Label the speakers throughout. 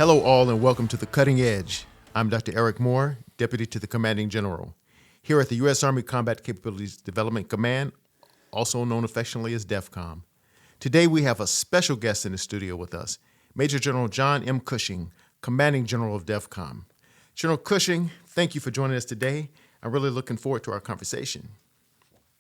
Speaker 1: Hello all and welcome to The Cutting Edge. I'm Dr. Eric Moore, Deputy to the Commanding General. Here at the U.S. Army Combat Capabilities Development Command, also known affectionately as DEVCOM. Today we have a special guest in the studio with us, Major General John M. Cushing, Commanding General of DEVCOM. General Cushing, thank you for joining us today. I'm really looking forward to our conversation.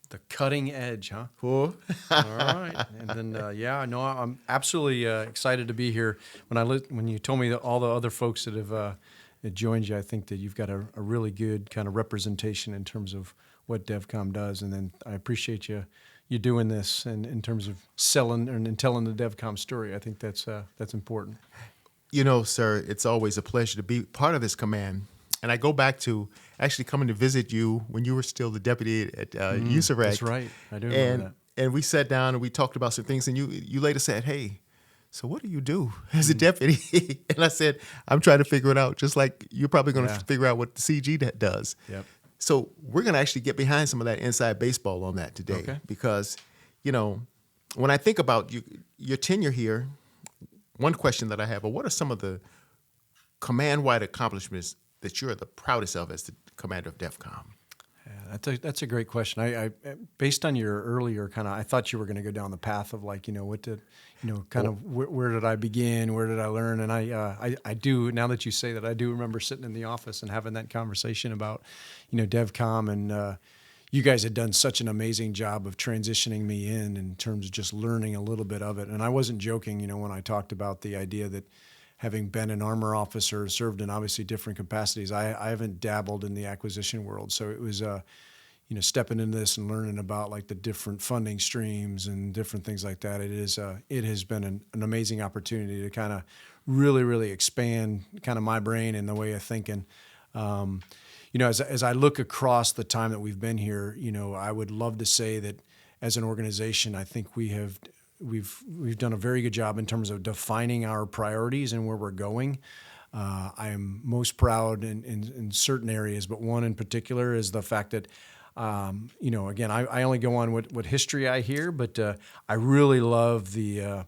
Speaker 2: The cutting edge, huh?
Speaker 1: Cool.
Speaker 2: All right. And then, I'm absolutely excited to be here. When you told me that all the other folks that have joined you, I think that you've got a really good kind of representation in terms of what DEVCOM does. And then I appreciate you doing this and in terms of selling and telling the DEVCOM story. I think that's important.
Speaker 1: You know, sir, it's always a pleasure to be part of this command. And I go back to actually coming to visit you when you were still the deputy at USAREC.
Speaker 2: That's right. I do remember that.
Speaker 1: And we sat down and we talked about some things. And you later said, hey, so what do you do as a deputy? And I said, I'm trying to figure it out, just like you're probably going to figure out what the CG does.
Speaker 2: Yep.
Speaker 1: So we're going to actually get behind some of that inside baseball on that today.
Speaker 2: Okay.
Speaker 1: Because, you know, when I think about your tenure here, one question that I have, what are some of the command-wide accomplishments that you're the proudest of as the commander of DEVCOM?
Speaker 2: Yeah, that's a great question. I based on your earlier I thought you were going to go down the path of where did I begin, where did I learn, and I do, now that you say that, I do remember sitting in the office and having that conversation about DEVCOM, and you guys had done such an amazing job of transitioning me in terms of just learning a little bit of it, and I wasn't joking, when I talked about the idea that having been an armor officer, served in obviously different capacities, I haven't dabbled in the acquisition world. So it was, stepping into this and learning about like the different funding streams and different things like that. It has been an amazing opportunity to kind of really expand kind of my brain and the way of thinking. As I look across the time that we've been here, I would love to say that as an organization, I think we've done a very good job in terms of defining our priorities and where we're going. I am most proud in certain areas, but one in particular is the fact that, again, I only go on what history I hear, but I really love the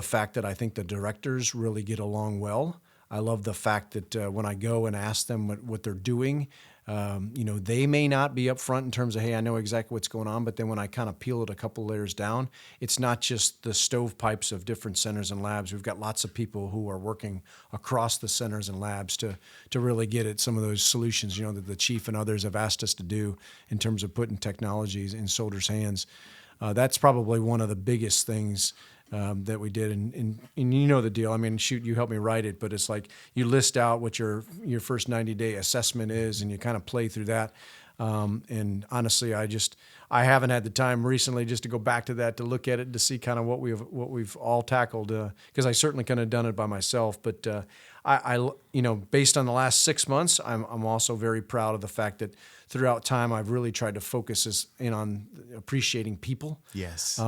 Speaker 2: fact that I think the directors really get along well. I love the fact that when I go and ask them what they're doing, they may not be upfront in terms of, hey, I know exactly what's going on, but then when I kind of peel it a couple layers down, it's not just the stovepipes of different centers and labs. We've got lots of people who are working across the centers and labs to really get at some of those solutions, that the chief and others have asked us to do in terms of putting technologies in soldiers' hands. That's probably one of the biggest things that we did, and you know the deal. I mean, shoot, you helped me write it, but it's like you list out what your first 90-day assessment is, and you kind of play through that. And honestly, I haven't had the time recently just to go back to that to look at it to see kind of what we've all tackled, because I certainly couldn't have done it by myself. But I based on the last 6 months, I'm also very proud of the fact that throughout time I've really tried to focus in on appreciating people.
Speaker 1: Yes.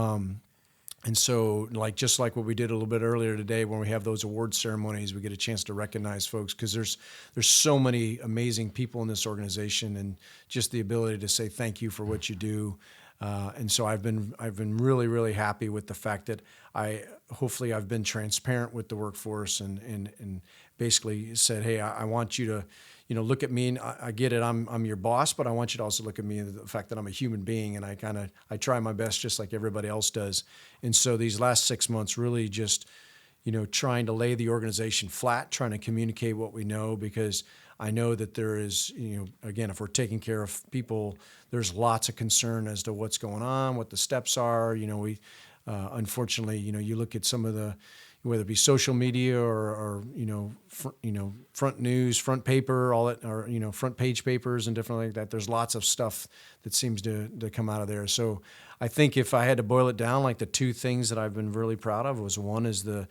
Speaker 2: And so, just like what we did a little bit earlier today, when we have those award ceremonies, we get a chance to recognize folks, because there's so many amazing people in this organization, and just the ability to say thank you for what you do. And so I've been really happy with the fact that hopefully I've been transparent with the workforce and basically said, hey, I want you to look at me, and I get it, I'm your boss, but I want you to also look at me and the fact that I'm a human being, and I try my best just like everybody else does. And so these last 6 months really just, trying to lay the organization flat, trying to communicate what we know, because I know that there is, again, if we're taking care of people, there's lots of concern as to what's going on, what the steps are. We unfortunately, you look at some of the, whether it be social media or front news, front paper, all that, or front page papers and different like that. There's lots of stuff that seems to come out of there. So I think if I had to boil it down, like the two things that I've been really proud of was, one is the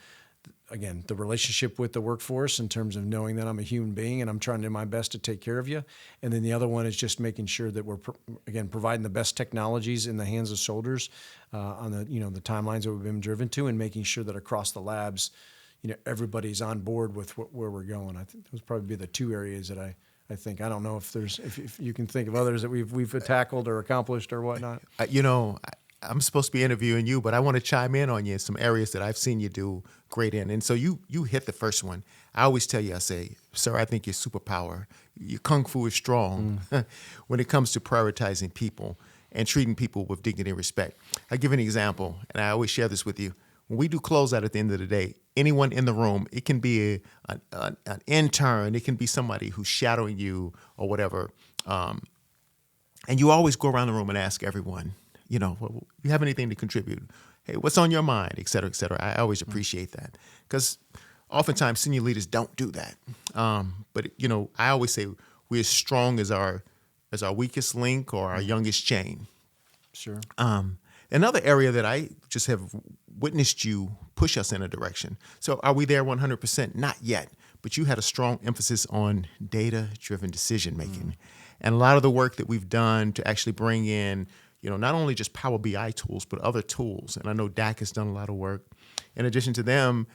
Speaker 2: relationship with the workforce in terms of knowing that I'm a human being and I'm trying to do my best to take care of you. And then the other one is just making sure that we're, providing the best technologies in the hands of soldiers on the, the timelines that we've been driven to, and making sure that across the labs, everybody's on board with where we're going. I think those probably be the two areas that I think. I don't know if you can think of others that we've tackled or accomplished or whatnot.
Speaker 1: I'm supposed to be interviewing you, but I want to chime in on you in some areas that I've seen you do great in. And so you hit the first one. I always tell you, I say, sir, I think your superpower, your kung fu is strong when it comes to prioritizing people and treating people with dignity and respect. I give an example, and I always share this with you. When we do closeout at the end of the day, anyone in the room, it can be an intern, it can be somebody who's shadowing you or whatever. And you always go around the room and ask everyone, well, you have anything to contribute? Hey, what's on your mind, et cetera, et cetera. I always appreciate that because oftentimes senior leaders don't do that. But I always say we're as strong as our weakest link or our youngest chain.
Speaker 2: Sure.
Speaker 1: Another area that I just have witnessed you push us in a direction. So are we there 100%? Not yet, but you had a strong emphasis on data-driven decision making. And a lot of the work that we've done to actually bring in, not only just Power BI tools, but other tools. And I know DAC has done a lot of work. In addition to them,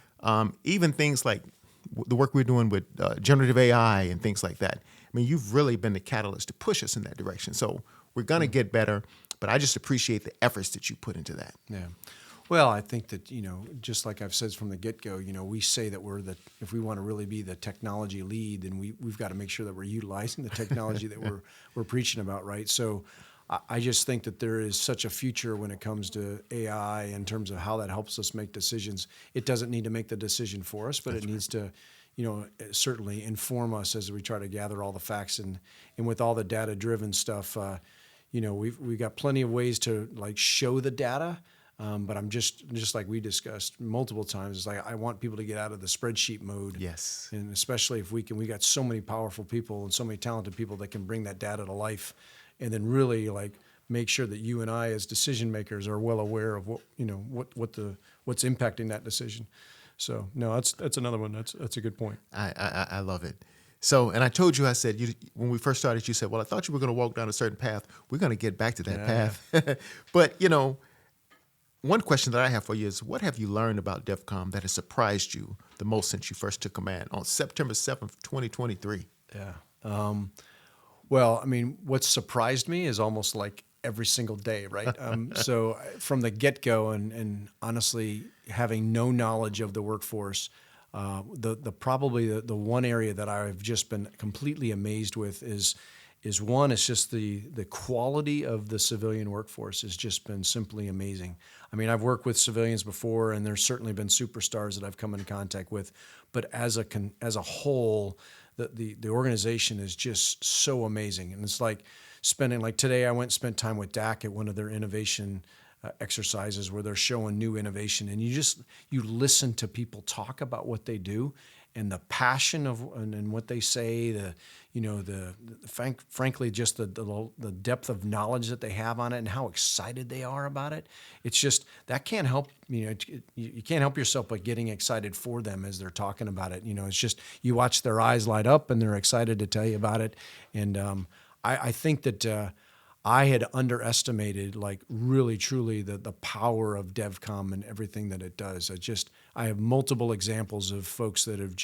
Speaker 1: even things like the work we're doing with generative AI and things like that. I mean, you've really been the catalyst to push us in that direction. So we're going to get better, but I just appreciate the efforts that you put into that.
Speaker 2: Yeah. Well, I think that, just like I've said from the get-go, we say that if we want to really be the technology lead, then we've got to make sure that we're utilizing the technology that we're preaching about, right? So I just think that there is such a future when it comes to AI in terms of how that helps us make decisions. It doesn't need to make the decision for us, but it needs to, certainly inform us as we try to gather all the facts. And with all the data-driven stuff, we've got plenty of ways to show the data. But I'm just like we discussed multiple times, it's like I want people to get out of the spreadsheet mode.
Speaker 1: Yes.
Speaker 2: And especially if we got so many powerful people and so many talented people that can bring that data to life, and then really make sure that you and I as decision makers are well aware of what's impacting that decision. So no, that's another one. That's a good point.
Speaker 1: I love it. So, and I told you, I said, when we first started, you said, well, I thought you were going to walk down a certain path. We're going to get back to that path. But, one question that I have for you is, what have you learned about DEVCOM that has surprised you the most since you first took command on September 7th, 2023?
Speaker 2: Yeah. Well, I mean, what surprised me is almost like every single day, right? So from the get-go and honestly having no knowledge of the workforce, probably the one area that I've just been completely amazed with is one, it's just the quality of the civilian workforce has just been simply amazing. I mean, I've worked with civilians before, and there's certainly been superstars that I've come in contact with, but as a whole, the organization is just so amazing. And it's like spending, today I went and spent time with DAC at one of their innovation exercises where they're showing new innovation, and you listen to people talk about what they do and the passion and what they say, frankly, just the depth of knowledge that they have on it and how excited they are about it. It's just, that can't help, you can't help yourself but getting excited for them as they're talking about it. It's just, you watch their eyes light up and they're excited to tell you about it. And I think that I had underestimated, really, truly the power of DEVCOM and everything that it does. I have multiple examples of folks that have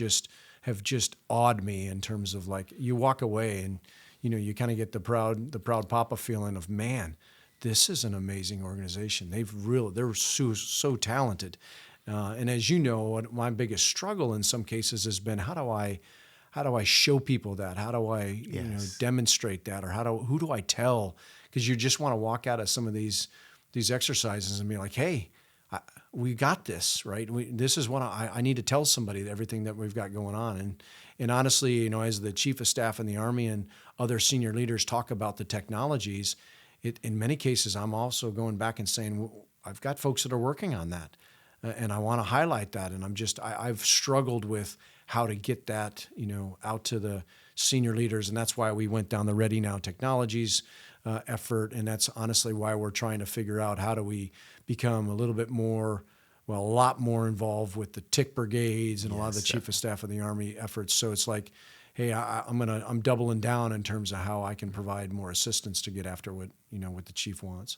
Speaker 2: just awed me in terms of you walk away and you kind of get the proud papa feeling of, man, this is an amazing organization. They're so talented, and as you know, my biggest struggle in some cases has been how do I show people that? How do I demonstrate that? Or who do I tell? Because you just want to walk out of some of these exercises and be like, hey, we got this, right? This is what I need to tell somebody everything that we've got going on. And honestly, as the chief of staff in the Army and other senior leaders talk about the technologies, in many cases, I'm also going back and saying, well, I've got folks that are working on that. And I want to highlight that. And I've struggled with how to get that, out to the senior leaders. And that's why we went down the Ready Now Technologies effort. And that's honestly why we're trying to figure out how do we become a lot more involved with the tick brigades and a lot of the chief of staff of the Army efforts. So it's like, hey, I'm doubling down in terms of how I can provide more assistance to get after what the chief wants.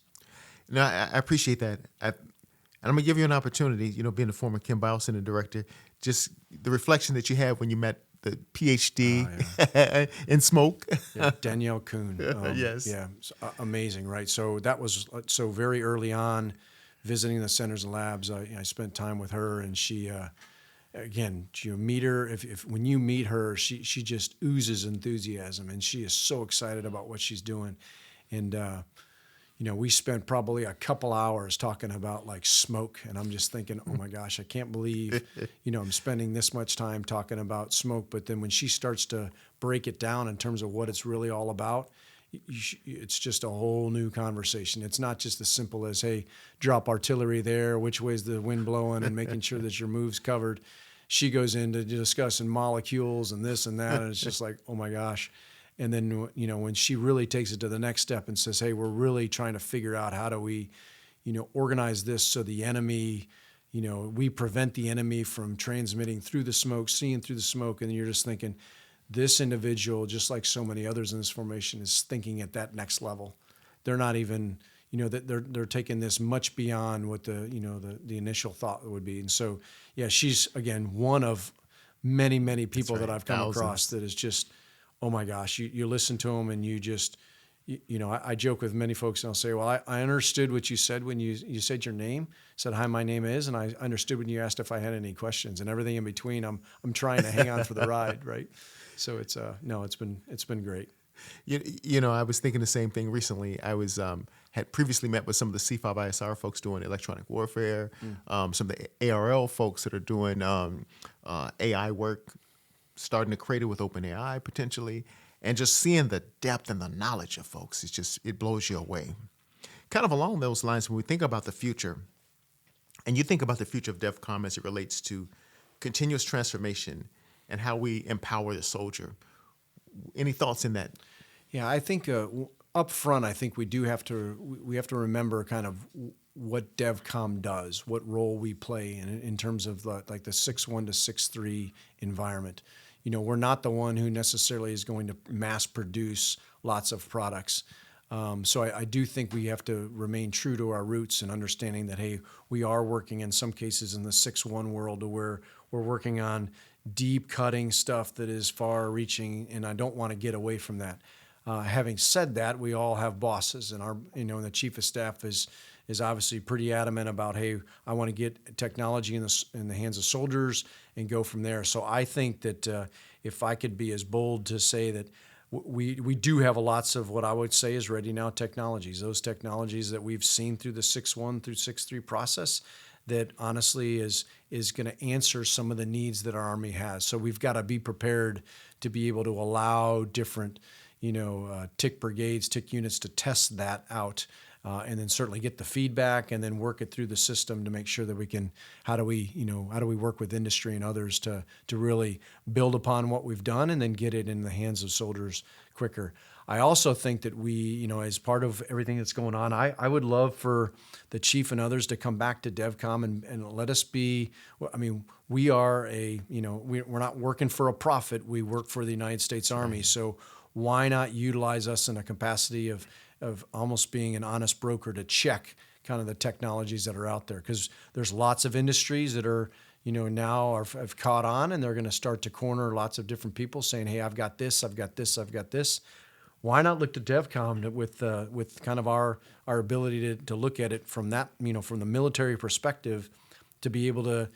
Speaker 1: No, I appreciate that. And I'm gonna give you an opportunity, being the former Kim Biles Center director, just the reflection that you had when you met the PhD
Speaker 2: yeah.
Speaker 1: in smoke.
Speaker 2: Yeah, Danielle Kuhn.
Speaker 1: Yes.
Speaker 2: Yeah, amazing, right? So that was so very early on, visiting the centers and labs. I spent time with her, and she, again, you meet her. If when you meet her, she just oozes enthusiasm, and she is so excited about what she's doing, and. We spent probably a couple hours talking about like smoke, and I'm just thinking, oh my gosh, I can't believe, I'm spending this much time talking about smoke. But then when she starts to break it down in terms of what it's really all about, it's just a whole new conversation. It's not just as simple as, hey, drop artillery there, which way's the wind blowing, and making sure that your move's covered. She goes into discussing molecules and this and that, and it's just like, oh my gosh. And then, when she really takes it to the next step and says, hey, we're really trying to figure out how do we, organize this so the enemy, we prevent the enemy from transmitting through the smoke, seeing through the smoke. And you're just thinking, this individual, just like so many others in this formation, is thinking at that next level. They're not even, that they're taking this much beyond what the initial thought would be. And so, yeah, she's, again, one of many, many people that I've come across that is just, oh my gosh, you listen to them and you just, I joke with many folks and I'll say, well, I understood what you said when you said your name, said, hi, my name is, and I understood when you asked if I had any questions, and everything in between, I'm trying to hang on for the ride, right? So it's been great.
Speaker 1: I was thinking the same thing recently. I was had previously met with some of the C5ISR folks doing electronic warfare, some of the ARL folks that are doing AI work, starting to create it with OpenAI potentially, and just seeing the depth and the knowledge of folks, it blows you away. Kind of along those lines, when we think about the future, and you think about the future of DEVCOM as it relates to continuous transformation and how we empower the soldier, any thoughts in that?
Speaker 2: Yeah, I think up front, I think we have to remember kind of what DEVCOM does, what role we play in terms of the 6.1 to 6.3 environment. We're not the one who necessarily is going to mass produce lots of products. So I do think we have to remain true to our roots and understanding that, hey, we are working in some cases in the 6.1 world where we're working on deep cutting stuff that is far reaching, and I don't want to get away from that. Having said that, we all have bosses, and the chief of staff is obviously pretty adamant about, hey, I want to get technology in the hands of soldiers and go from there. So I think that if I could be as bold to say that we do have lots of what I would say is ready now technologies, those technologies that we've seen through the 6.1 through 6.3 process that honestly is going to answer some of the needs that our Army has. So we've got to be prepared to be able to allow different TIC brigades, TIC units to test that out, and then certainly get the feedback and then work it through the system to make sure that we can, how do we work with industry and others to really build upon what we've done and then get it in the hands of soldiers quicker. I also think that we, as part of everything that's going on, I would love for the chief and others to come back to DEVCOM and let us be, we are we're not working for a profit. We work for the United States Army. So why not utilize us in a capacity of almost being an honest broker to check kind of the technologies that are out there? Because there's lots of industries that are, now have caught on, and they're going to start to corner lots of different people saying, hey, I've got this, I've got this, I've got this. Why not look to DEVCOM with kind of our ability to look at it from that, from the military perspective, to be able to,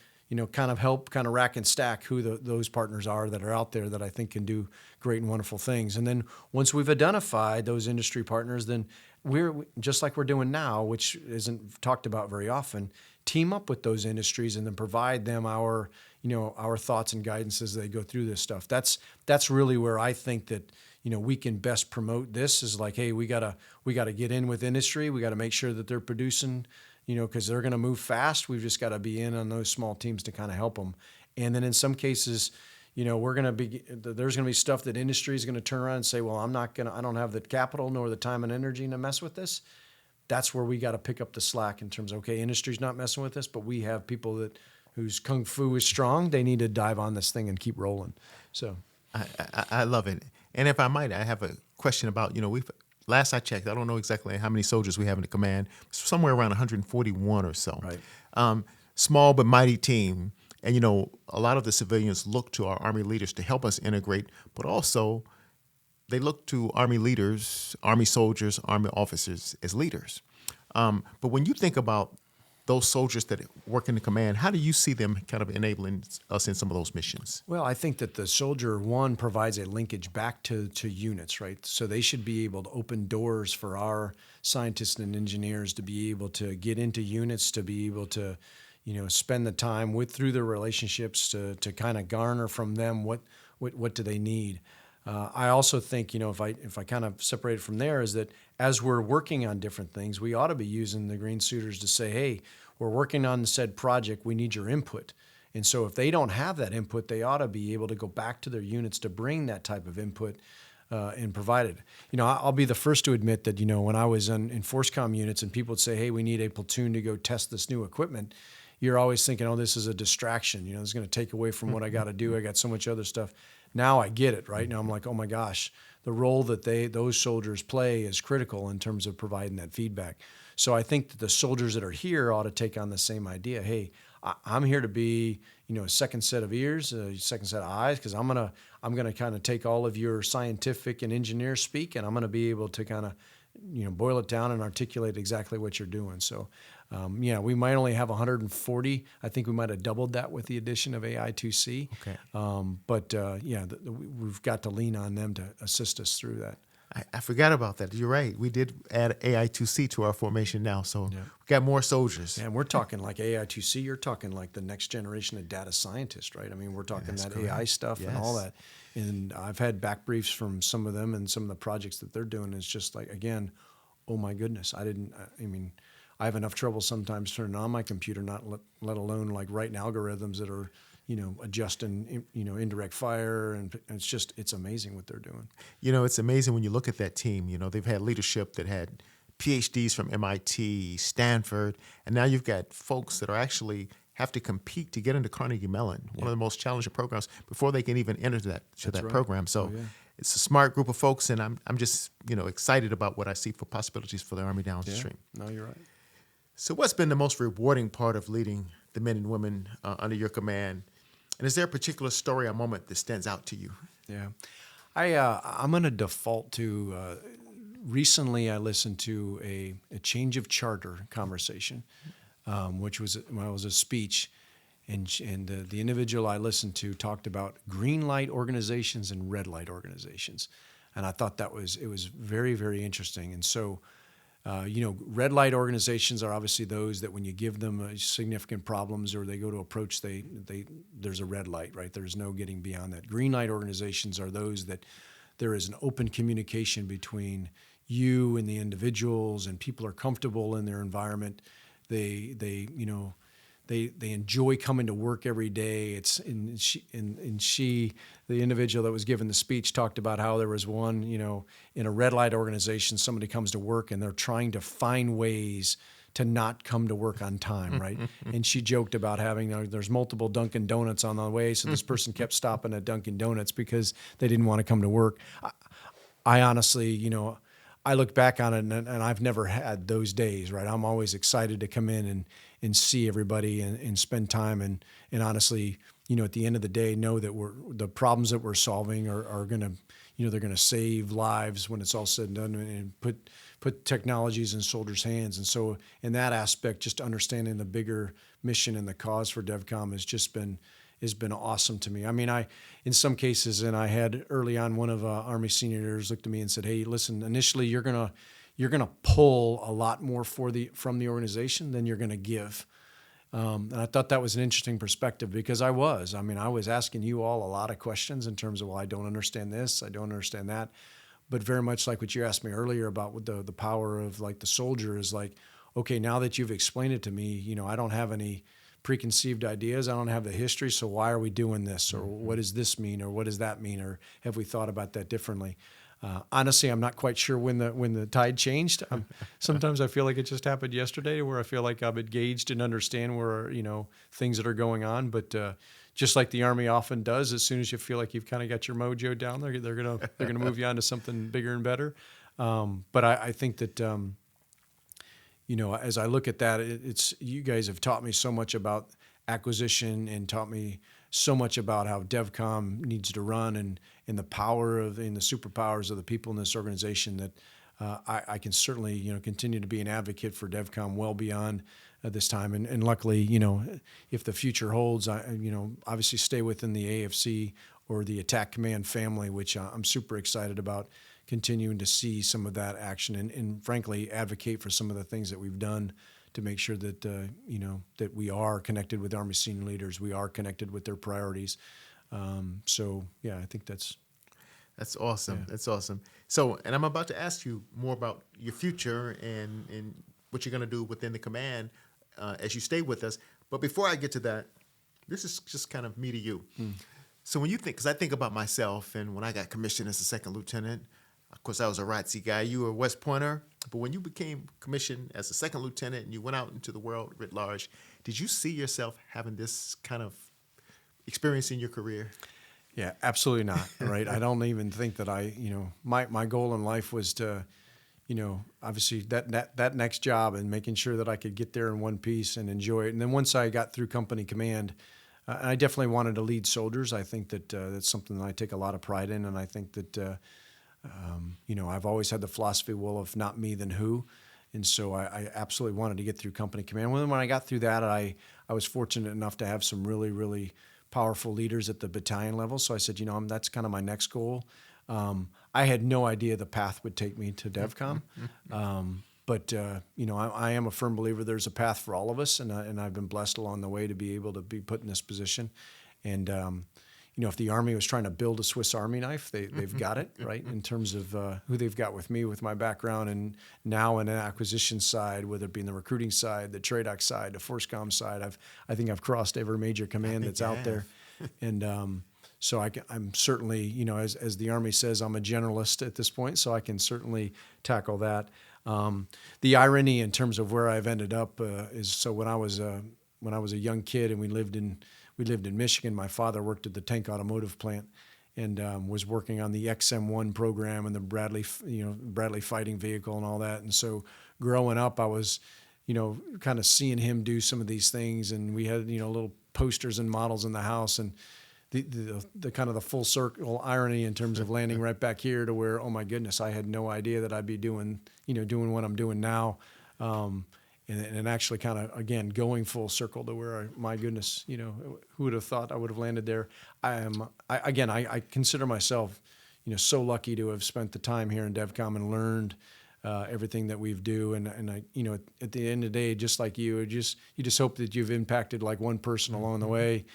Speaker 2: kind of help kind of rack and stack who those partners are that are out there that I think can do great and wonderful things. And then once we've identified those industry partners, then we're just like we're doing now, which isn't talked about very often, team up with those industries and then provide them our thoughts and guidance as they go through this stuff. That's really where I think that, we can best promote this is like, hey, we gotta get in with industry. We got to make sure that they're producing, because they're going to move fast. We've just got to be in on those small teams to kind of help them. And then in some cases, there's going to be stuff that industry is going to turn around and say, well, I don't have the capital nor the time and energy to mess with this. That's where we got to pick up the slack in terms of, okay, industry's not messing with this, but we have people whose kung fu is strong. They need to dive on this thing and keep rolling. So
Speaker 1: I love it. And if I might, I have a question about, last I checked, I don't know exactly how many soldiers we have in the command, somewhere around 141 or so.
Speaker 2: Right.
Speaker 1: Small but mighty team. And, a lot of the civilians look to our Army leaders to help us integrate, but also they look to Army leaders, Army soldiers, Army officers as leaders. But when you think about those soldiers that work in the command, how do you see them kind of enabling us in some of those missions?
Speaker 2: Well, I think that the soldier, one, provides a linkage back to units, right? So they should be able to open doors for our scientists and engineers to be able to get into units, to be able to, spend the time through their relationships to kind of garner from them what do they need. I also think, if I kind of separate it from there, is that as we're working on different things, we ought to be using the green suiters to say, hey, we're working on said project, we need your input. And so if they don't have that input, they ought to be able to go back to their units to bring that type of input and provide it. I'll be the first to admit that, when I was in FORCECOM units and people would say, hey, we need a platoon to go test this new equipment, you're always thinking, oh, this is a distraction. It's going to take away from what I got to do. I got so much other stuff. Now I get it, right? Now I'm like, oh my gosh, the role that those soldiers play is critical in terms of providing that feedback. So I think that the soldiers that are here ought to take on the same idea. Hey, I'm here to be, a second set of ears, a second set of eyes, because I'm gonna kind of take all of your scientific and engineer speak, and I'm gonna be able to kind of, boil it down and articulate exactly what you're doing. So, we might only have 140. I think we might have doubled that with the addition of AI2C.
Speaker 1: Okay.
Speaker 2: We've got to lean on them to assist us through that.
Speaker 1: I forgot about that. You're right. We did add AI2C to our formation now, so we got more soldiers.
Speaker 2: And we're talking like AI2C. You're talking like the next generation of data scientists, right? I mean, we're talking that correct. AI stuff and all that. And I've had back briefs from some of them and some of the projects that they're doing. It's just like, again, oh my goodness, I have enough trouble sometimes turning on my computer, let alone like writing algorithms that are, adjusting, indirect fire. And it's amazing what they're doing.
Speaker 1: It's amazing when you look at that team. They've had leadership that had PhDs from MIT, Stanford, and now you've got folks that are actually have to compete to get into Carnegie Mellon, one of the most challenging programs, before they can even enter that program. So it's a smart group of folks, and I'm just excited about what I see for possibilities for the Army downstream.
Speaker 2: Yeah. No, you're right.
Speaker 1: So what's been the most rewarding part of leading the men and women under your command? And is there a particular story or moment that stands out to you?
Speaker 2: Yeah. I'm going to default to recently I listened to a change of charter conversation, which was a speech, and the individual I listened to talked about green light organizations and red light organizations, and I thought it was very, very interesting. And so, red light organizations are obviously those that when you give them significant problems or they go to approach, there's a red light, right? There's no getting beyond that. Green light organizations are those that there is an open communication between you and the individuals, and people are comfortable in their environment. They enjoy coming to work every day. The individual that was given the speech talked about how there was one, in a red light organization, somebody comes to work and they're trying to find ways to not come to work on time, right? And she joked about there's multiple Dunkin' Donuts on the way, so this person kept stopping at Dunkin' Donuts because they didn't want to come to work. I honestly, I look back on it and I've never had those days, right? I'm always excited to come in and see everybody and spend time and honestly, at the end of the day, know that the problems that we're solving are going to, they're going to save lives when it's all said and done, and put technologies in soldiers' hands. And so in that aspect, just understanding the bigger mission and the cause for DEVCOM has been awesome to me. I mean, in some cases, and I had early on, one of Army senior leaders looked at me and said, "Hey, listen, initially you're gonna pull a lot more from the organization than you're gonna give." And I thought that was an interesting perspective, because I was asking you all a lot of questions in terms of, well, I don't understand this, I don't understand that, but very much like what you asked me earlier about what the power of like the soldier is like, okay, now that you've explained it to me, I don't have any preconceived ideas. I don't have the history. So why are we doing this? Or what does this mean? Or what does that mean? Or have we thought about that differently? Honestly, I'm not quite sure when the tide changed. Sometimes I feel like it just happened yesterday, where I feel like I'm engaged and understand where, things that are going on. But just like the Army often does, as soon as you feel like you've kind of got your mojo down, they're gonna move you on to something bigger and better. But I think that as I look at that, it's you guys have taught me so much about acquisition and taught me so much about how DEVCOM needs to run and the power of and the superpowers of the people in this organization that I can certainly continue to be an advocate for DEVCOM well beyond this time. And luckily, if the future holds, I obviously stay within the AFC or the Attack Command family, which I'm super excited about continuing to see some of that action and frankly advocate for some of the things that we've done to make sure that that we are connected with Army senior leaders, we are connected with their priorities. So yeah, I think that's
Speaker 1: awesome.
Speaker 2: Yeah.
Speaker 1: That's awesome. So, and I'm about to ask you more about your future and what you're going to do within the command as you stay with us. But before I get to that, this is just kind of me to you. So when you think, because I think about myself, and when I got commissioned as a second lieutenant, of course I was a ROTC guy. You were a West Pointer, but when you became commissioned as a second lieutenant and you went out into the world writ large, did you see yourself having this kind of experience in your career?
Speaker 2: Yeah, absolutely not. Right. I don't even think that my goal in life was to, obviously that next job and making sure that I could get there in one piece and enjoy it. And then once I got through company command, and I definitely wanted to lead soldiers. I think that that's something that I take a lot of pride in. And I think that, I've always had the philosophy, well, if not me, then who? And so I absolutely wanted to get through company command. When I got through that, I was fortunate enough to have some really, really powerful leaders at the battalion level. So I said, that's kind of my next goal. I had no idea the path would take me to DEVCOM. But I am a firm believer there's a path for all of us, and I've been blessed along the way to be able to be put in this position. And if the Army was trying to build a Swiss Army knife, they've got it, right, in terms of who they've got with me, with my background, and now in an acquisition side, whether it be in the recruiting side, the TRADOC side, the FORSCOM side. I think I've crossed every major command that's out there. And so I'm certainly, as the Army says, I'm a generalist at this point, so I can certainly tackle that. The irony in terms of where I've ended up is so when I was a young kid and we lived in Michigan, my father worked at the tank automotive plant and was working on the XM1 program and the Bradley fighting vehicle and all that. And so growing up, I was, kind of seeing him do some of these things, and we had, little posters and models in the house, and the kind of the full circle irony in terms of landing right back here to where, oh my goodness, I had no idea that I'd be doing what I'm doing now. And actually kind of, again, going full circle to where, my goodness, who would have thought I would have landed there? I consider myself, so lucky to have spent the time here in DEVCOM and learned everything that we've do. And I, at the end of the day, just like you just hope that you've impacted like one person along the way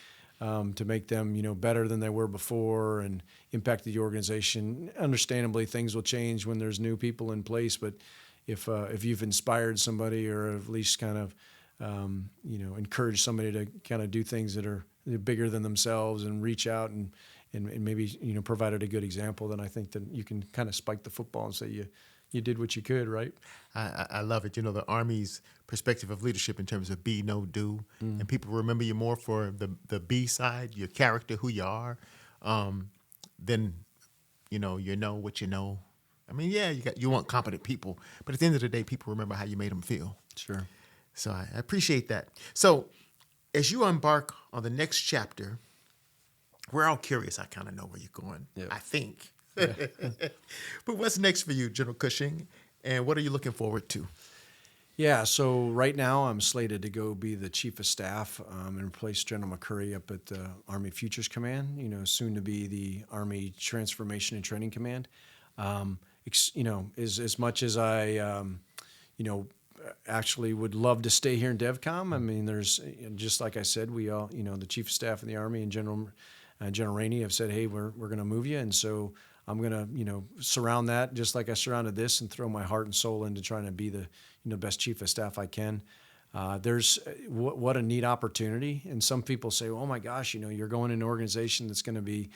Speaker 2: to make them, better than they were before and impacted the organization. Understandably, things will change when there's new people in place, but if you've inspired somebody or at least kind of, encouraged somebody to kind of do things that are bigger than themselves and reach out and maybe, provided a good example, then I think that you can kind of spike the football and say you did what you could, right?
Speaker 1: I love it. The Army's perspective of leadership in terms of be, no, do. And people remember you more for the B side, your character, who you are, than, what you know. I mean, yeah, you want competent people, but at the end of the day, people remember how you made them feel.
Speaker 2: Sure.
Speaker 1: So I appreciate that. So as you embark on the next chapter, we're all curious. I kind of know where you're going, I think. Yeah. But what's next for you, General Cushing, and what are you looking forward to?
Speaker 2: Yeah, so right now I'm slated to go be the Chief of Staff and replace General McCurry up at the Army Futures Command, soon to be the Army Transformation and Training Command. As much as I, actually would love to stay here in DEVCOM. I mean, there's, just like I said, we all, the Chief of Staff in the Army and General Rainey have said, hey, we're going to move you. And so I'm going to, surround that just like I surrounded this and throw my heart and soul into trying to be the, best Chief of Staff I can. There's what a neat opportunity. And some people say, oh my gosh, you're going in an organization that's going to be,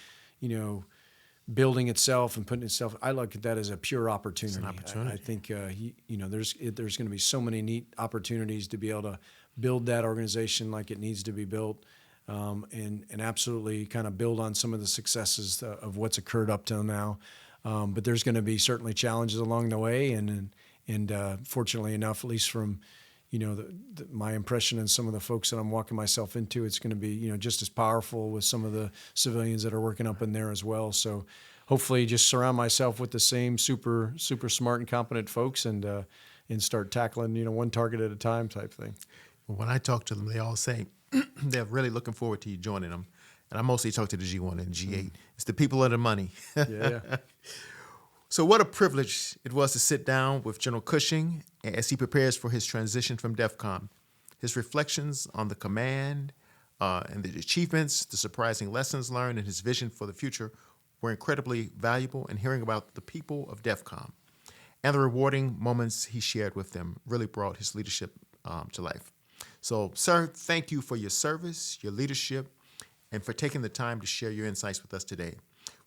Speaker 2: building itself and putting itself. I look at that as a pure opportunity.
Speaker 1: It's an opportunity.
Speaker 2: I think there's going to be so many neat opportunities to be able to build that organization like it needs to be built, and absolutely kind of build on some of the successes of what's occurred up till now. But there's going to be certainly challenges along the way, and fortunately enough, at least from my impression and some of the folks that I'm walking myself into, it's going to be, just as powerful with some of the civilians that are working up in there as well. So hopefully just surround myself with the same super, super smart and competent folks and start tackling, one target at a time type thing.
Speaker 1: When I talk to them, they all say they're really looking forward to you joining them. And I mostly talk to the G1 and G8. It's the people of the money.
Speaker 2: Yeah.
Speaker 1: So what a privilege it was to sit down with General Cushing as he prepares for his transition from DEVCOM. His reflections on the command and the achievements, the surprising lessons learned, and his vision for the future were incredibly valuable, and hearing about the people of DEVCOM and the rewarding moments he shared with them really brought his leadership to life. So, sir, thank you for your service, your leadership, and for taking the time to share your insights with us today.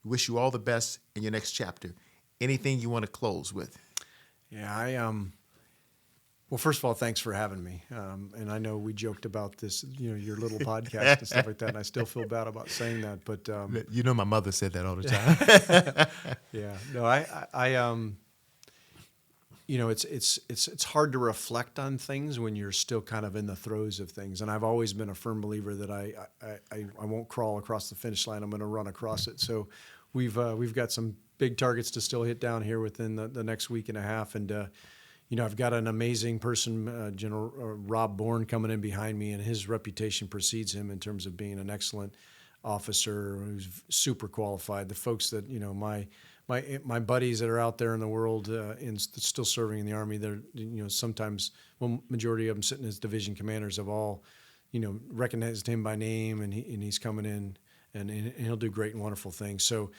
Speaker 1: We wish you all the best in your next chapter. Anything you want to close with?
Speaker 2: Yeah, well, first of all, thanks for having me. And I know we joked about this, your little podcast and stuff like that, and I still feel bad about saying that. But
Speaker 1: my mother said that all the time.
Speaker 2: yeah, no, it's hard to reflect on things when you're still kind of in the throes of things. And I've always been a firm believer that I won't crawl across the finish line. I'm going to run across it. So we've got some big targets to still hit down here within the next week and a half. And, I've got an amazing person, General Rob Bourne, coming in behind me, and his reputation precedes him in terms of being an excellent officer who's super qualified. The folks that, my buddies that are out there in the world still serving in the Army, they're, sometimes, majority of them sitting as division commanders have all, recognized him by name, and he's coming in. And he'll do great and wonderful things. So,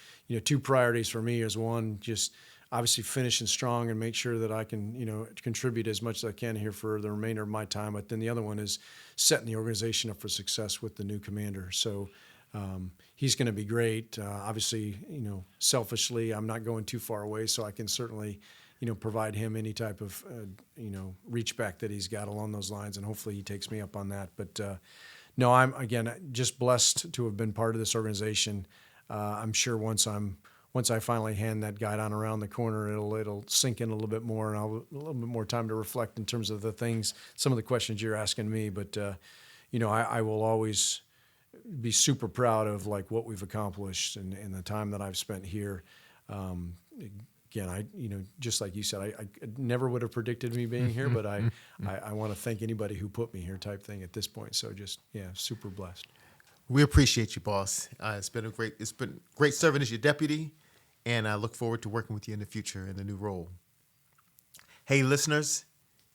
Speaker 2: two priorities for me is one, just obviously finishing strong and make sure that I can, contribute as much as I can here for the remainder of my time. But then the other one is setting the organization up for success with the new commander. So he's going to be great. Obviously, selfishly, I'm not going too far away, so I can certainly, provide him any type of, reach back that he's got along those lines, and hopefully he takes me up on that. But no, I'm, again, just blessed to have been part of this organization. I'm sure once I finally hand that guidon around the corner, it'll sink in a little bit more, and I'll have a little bit more time to reflect in terms of some of the questions you're asking me. But I will always be super proud of what we've accomplished and the time that I've spent here. Again, just like you said, I never would have predicted me being here, but I want to thank anybody who put me here type thing at this point. So just, super blessed.
Speaker 1: We appreciate you, boss. It's been great serving as your deputy, and I look forward to working with you in the future in the new role. Hey, listeners,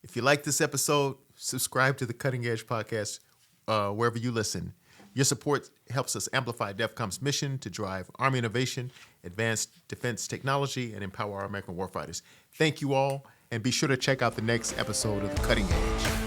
Speaker 1: if you like this episode, subscribe to the Cutting Edge podcast wherever you listen. Your support helps us amplify DEVCOM's mission to drive Army innovation, advance defense technology, and empower our American warfighters. Thank you all, and be sure to check out the next episode of The Cutting Edge.